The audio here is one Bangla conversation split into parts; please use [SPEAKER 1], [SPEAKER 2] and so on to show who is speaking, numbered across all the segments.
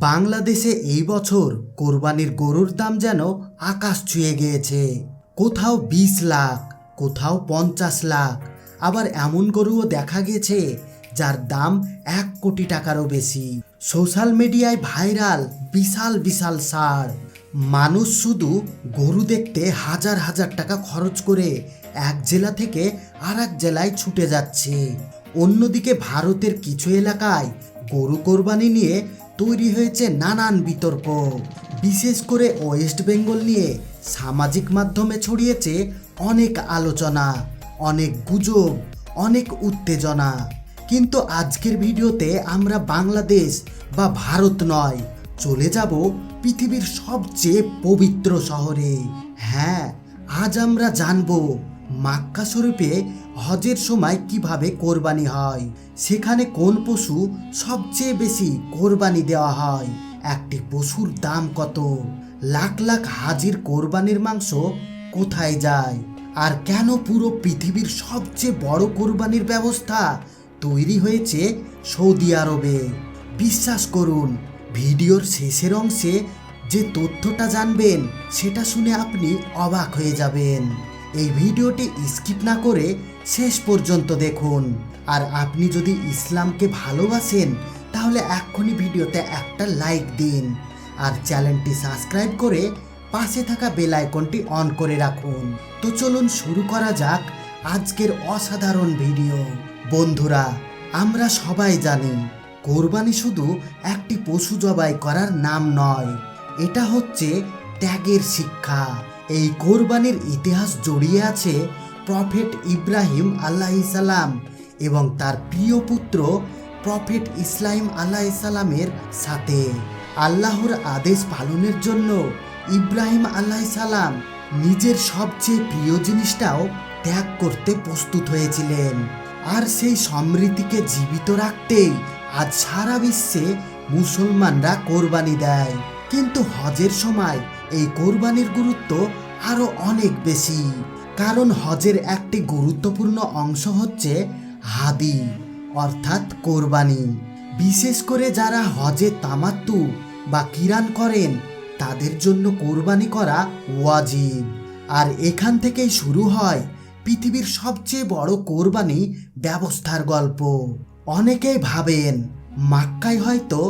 [SPEAKER 1] বাংলাদেশে এই বছর কোরবানির গরুর দাম যেন আকাশ ছুঁয়ে গিয়েছে। কোথাও 20 লাখ, কোথাও 50 লাখ, আবার এমন গরুও দেখা গেছে যার দাম 1 কোটি টাকারও বেশি। সোশ্যাল মিডিয়ায় ভাইরাল বিশাল বিশাল ষাঁড়। মানুষ শুধু গরু দেখতে হাজার হাজার টাকা খরচ করে এক জেলা থেকে আর এক জেলায় ছুটে যাচ্ছে। অন্যদিকে ভারতের কিছু এলাকায় গরু কোরবানি নিয়ে তৈরি হয়েছে নানান বিতর্ক। বিশেষ করে ওয়েস্ট বেঙ্গল নিয়ে সামাজিক মাধ্যমে ছড়িয়েছে অনেক আলোচনা, অনেক গুজব, অনেক উত্তেজনা। কিন্তু আজকের ভিডিওতে আমরা বাংলাদেশ বা ভারত নয়, চলে যাব পৃথিবীর সবচেয়ে পবিত্র শহরে। হ্যাঁ, আজ আমরা জানব মক্কা শরীফে হজের সময় কিভাবে কোরবানি হয়, সেখানে কোন পশু সবচেয়ে বেশি কোরবানি দেওয়া হয়, একটি পশুর দাম কত, লাখ লাখ হাজির কোরবানির মাংস কোথায় যায়, আর কেন পুরো পৃথিবীর সবচেয়ে বড় কোরবানির ব্যবস্থা তৈরি হয়েছে সৌদি আরবে। বিশ্বাস করুন, ভিডিওর শেষের অংশে যে তথ্যটা জানবেন সেটা শুনে আপনি অবাক হয়ে যাবেন। এই ভিডিওটি স্কিপ না করে শেষ পর্যন্ত দেখুন। আর আপনি যদি ইসলামকে ভালোবাসেন তাহলে এক্ষুনি ভিডিওতে একটা লাইক দিন, আর চ্যানেলটি সাবস্ক্রাইব করে পাশে থাকা বেল আইকনটি অন করে রাখুন। তো চলুন শুরু করা যাক আজকের অসাধারণ ভিডিও। বন্ধুরা, আমরা সবাই জানি কোরবানি শুধু একটি পশু জবাই করার নাম নয়, এটা হচ্ছে ত্যাগের শিক্ষা। এই কোরবানির ইতিহাস জড়িয়ে আছে প্রফেট ইব্রাহিম আলাইহিসসালাম এবং তার প্রিয় পুত্র প্রফেট ইসমাঈল আলাইহিসসালামের সাথে। আল্লাহর আদেশ পালনের জন্য ইব্রাহিম আলাইহিসসালাম নিজের সবচেয়ে প্রিয় জিনিসটাও ত্যাগ করতে প্রস্তুত হয়েছিলেন। আর সেই স্মৃতিকে জীবিত রাখতেই আজ সারা বিশ্বে মুসলমানরা কোরবানি দেয়। কিন্তু হজের সময় এই কোরবানির গুরুত্ব আরো অনেক বেশি, কারণ হজের একটি গুরুত্বপূর্ণ অংশ হচ্ছে হাদি অর্থাৎ কোরবানি। বিশেষ করে যারা হজে তামাত্তু বা কিরান করেন তাদের জন্য কোরবানি করা ওয়াজিব। আর এখান থেকেই শুরু হয় পৃথিবীর সবচেয়ে বড় কোরবানি ব্যবস্থার গল্প। অনেকেই ভাবেন মক্কায় হয়তো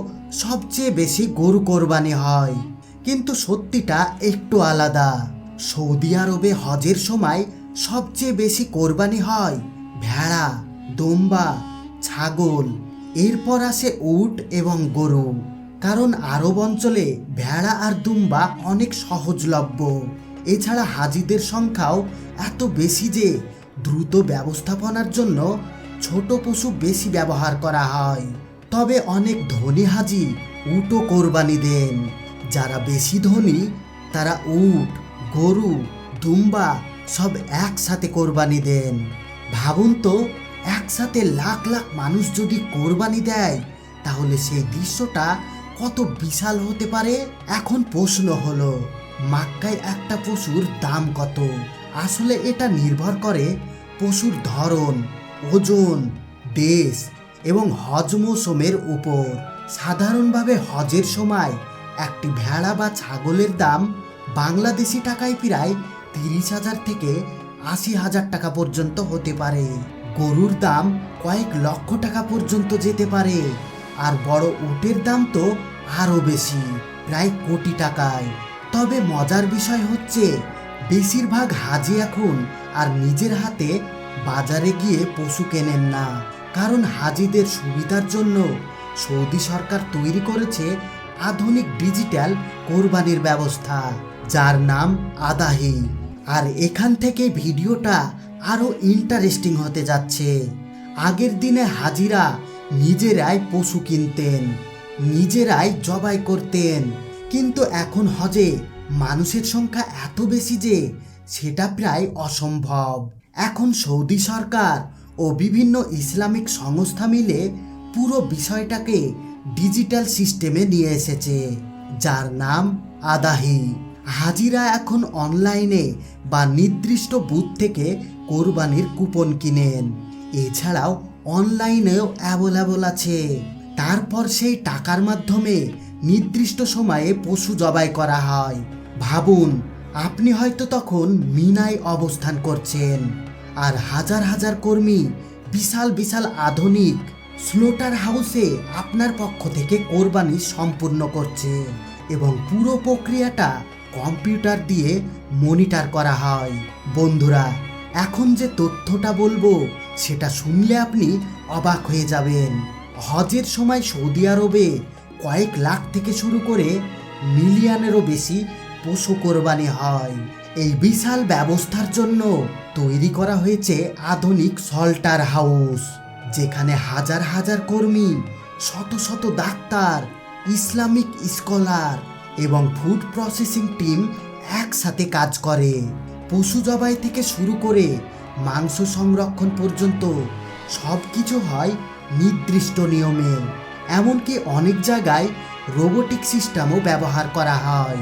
[SPEAKER 1] সবচেয়ে বেশি গরু কোরবানি হয়, কিন্তু সত্যিটা একটু আলাদা। সৌদি আরবে হজের সময় সবচেয়ে বেশি কোরবানি হয় ভেড়া, দুম্বা, ছাগল, এরপর আসে উট এবং গরু। কারণ আরব অঞ্চলে ভেড়া আর দুম্বা অনেক সহজলভ্য। এছাড়া হাজিদের সংখ্যাও এত বেশি যে দ্রুত ব্যবস্থাপনার জন্য ছোট পশু বেশি ব্যবহার করা হয়। তবে অনেক ধনী হাজি উটও কোরবানি দেন। যারা বেশি ধনী তারা উট, গরু, দুম্বা সব একসাথে কোরবানি দেন। ভাবুন তো, একসাথে লাখ লাখ মানুষ যদি কোরবানি দেয় তাহলে সেই দৃশ্যটা কত বিশাল হতে পারে। এখন প্রশ্ন হলো, মক্কায় একটা পশুর দাম কত? আসলে এটা নির্ভর করে পশুর ধরন, ওজন, দেশ এবং হজ মৌসুমের উপর। সাধারণভাবে হজের সময় একটি ভেড়া বা ছাগলের দাম বাংলাদেশি টাকায় প্রায় 30,000 থেকে 80,000 টাকা পর্যন্ত হতে পারে। গরুর দাম কয়েক লক্ষ টাকা পর্যন্ত যেতে পারে, আর বড় উটের দাম তো আরও বেশি, প্রায় কোটি টাকায়। তবে মজার বিষয় হচ্ছে বেশিরভাগ হাজি এখন আর নিজের হাতে বাজারে গিয়ে পশু কেনেন না, কারণ হাজিদের সুবিধার জন্য সৌদি সরকার তৈরি করেছে আধুনিক ডিজিটাল কোরবানির ব্যবস্থা, যার নাম আদাহি। আর এখান থেকে ভিডিওটা আরো ইন্টারেস্টিং হতে যাচ্ছে। আগের দিনে হাজিরা নিজেরাই পশু কিনতেন, নিজেরাই জবাই করতেন, কিন্তু এখন হজে মানুষের সংখ্যা এত বেশি যে সেটা প্রায় অসম্ভব। এখন সৌদি সরকার ও বিভিন্ন ইসলামিক সংস্থা মিলে পুরো বিষয়টাকে ডিজিটাল সিস্টেমে নিয়ে এসেছে, যার নাম আদাহি। হাজিরা এখন অনলাইনে বা নির্দিষ্ট বুথ থেকে কোরবানির কুপন কিনেন। এছাড়াও অনলাইনেও অ্যাভেলেবল আছে। তারপর সেই টাকার মাধ্যমে নির্দিষ্ট সময়ে পশু জবাই করা হয়। ভাবুন, আপনি হয়তো তখন মিনায় অবস্থান করছেন, আর হাজার হাজার কর্মী বিশাল বিশাল আধুনিক স্লোটার হাউসে আপনার পক্ষ থেকে কোরবানি সম্পূর্ণ করছে, এবং পুরো প্রক্রিয়াটা কম্পিউটার দিয়ে মনিটর করা হয়। বন্ধুরা, এখন যে তথ্যটা বলবো সেটা শুনলে আপনি অবাক হয়ে যাবেন। হজের সময় সৌদি আরবে কয়েক লাখ থেকে শুরু করে মিলিয়নেরও বেশি পশু কোরবানি হয়। এই বিশাল ব্যবস্থার জন্য তৈরি করা হয়েছে আধুনিক স্লটার হাউস, যেখানে হাজার হাজার কর্মী, শত শত ডাক্তার, ইসলামিক স্কলার এবং ফুড প্রসেসিং টিম একসাথে কাজ করে। পশু জবাই থেকে শুরু করে মাংস সংরক্ষণ পর্যন্ত সব কিছু হয় নির্দিষ্ট নিয়মে। এমনকি অনেক জায়গায় রোবোটিক সিস্টেমও ব্যবহার করা হয়।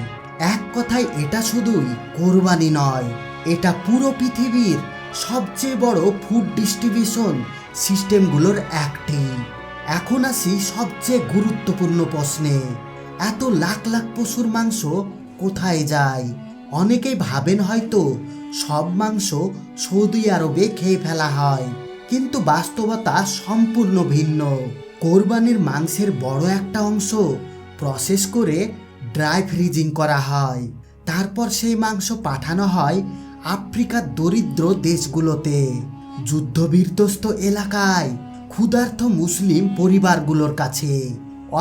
[SPEAKER 1] এক কথায় এটা শুধুই কোরবানি নয়, এটা পুরো পৃথিবীর সবচেয়ে বড় ফুড ডিস্ট্রিবিউশন সিস্টেমগুলোর একটি। এখন আসি সবচেয়ে গুরুত্বপূর্ণ প্রশ্নে, এত লাখ লাখ পশুর মাংস কোথায় যায়? অনেকেই ভাবেন হয়তো সব মাংস সৌদি আরবে খেয়ে ফেলা হয়, কিন্তু বাস্তবতা সম্পূর্ণ ভিন্ন। কোরবানির মাংসের বড় একটা অংশ প্রসেস করে ড্রাই ফ্রিজিং করা হয়, তারপর সেই মাংস পাঠানো হয় আফ্রিকার দরিদ্র দেশগুলোতে, যুদ্ধবিধ্বস্ত এলাকায়, ক্ষুধার্ত মুসলিম পরিবারগুলোর কাছে।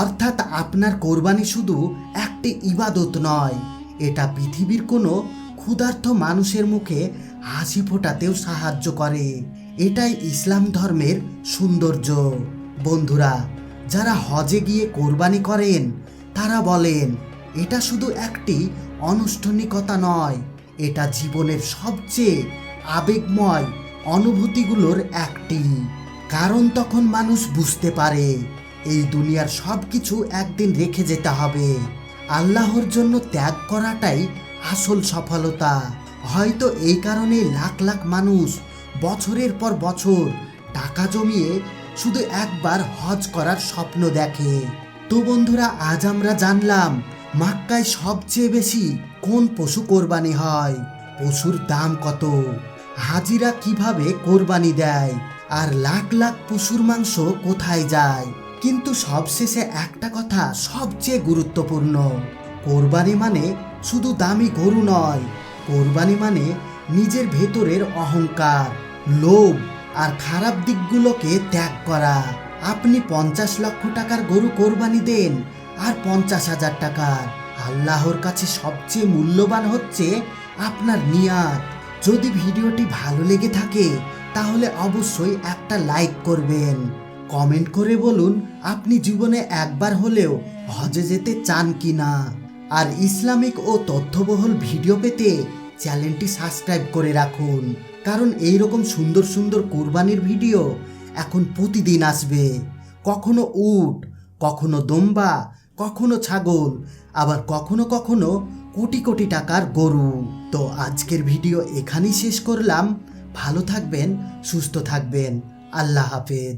[SPEAKER 1] অর্থাৎ আপনার কোরবানি শুধু একটি ইবাদত নয়, এটা পৃথিবীর কোনো ক্ষুধার্ত মানুষের মুখে হাসি ফোটাতেও সাহায্য করে। এটাই ইসলাম ধর্মের সৌন্দর্য। বন্ধুরা, যারা হজে গিয়ে কোরবানি করেন তারা বলেন এটা শুধু একটি আনুষ্ঠানিকতা নয়, এটা জীবনের সবচেয়ে আবেগময় অনুভূতিগুলোর একটি। কারণ তখন মানুষ বুঝতে পারে এই দুনিয়ার সব কিছু একদিন রেখে যেতে হবে, আল্লাহর জন্য ত্যাগ করাটাই আসল সফলতা। হয়তো এই কারণে লাখ লাখ মানুষ বছরের পর বছর টাকা জমিয়ে শুধু একবার হজ করার স্বপ্ন দেখে। তো বন্ধুরা, আজ আমরা জানলাম মক্কায় সবচেয়ে বেশি কোন পশু কোরবানি হয়, পশুর দাম কত, হাজিরা কিভাবে কোরবানি দেয়, আর লাখ লাখ পশুর মাংস কোথায় যায়। কিন্তু সবশেষে একটা কথা সবচেয়ে গুরুত্বপূর্ণ, কোরবানি মানে শুধু দামি গরু নয়, কোরবানি মানে নিজের ভেতরের অহংকার, লোভ আর খারাপ দিকগুলোকে ত্যাগ করা। আপনি 50 লক্ষ টাকার গরু কোরবানি দেন আর 50,000 টাকার, আল্লাহর কাছে সবচেয়ে মূল্যবান হচ্ছে আপনার নিয়াত। যদি ভিডিওটি ভালো লেগে থাকে তাহলে অবশ্যই একটা লাইক করবেন, কমেন্ট করে বলুন আপনি জীবনে একবার হলেও হজে যেতে চান কি না। আর ইসলামিক ও তথ্যবহুল ভিডিও পেতে চ্যানেলটি সাবস্ক্রাইব করে রাখুন, কারণ এই রকম সুন্দর সুন্দর কোরবানির ভিডিও এখন প্রতিদিন আসবে। কখনো উট, কখনো দুম্বা, কখনো ছাগল, আবার কখনো কখনো কোটি কোটি টাকার গরু। তো আজকের ভিডিও এখানেই শেষ করলাম। ভালো থাকবেন, সুস্থ থাকবেন, আল্লাহ হাফেজ।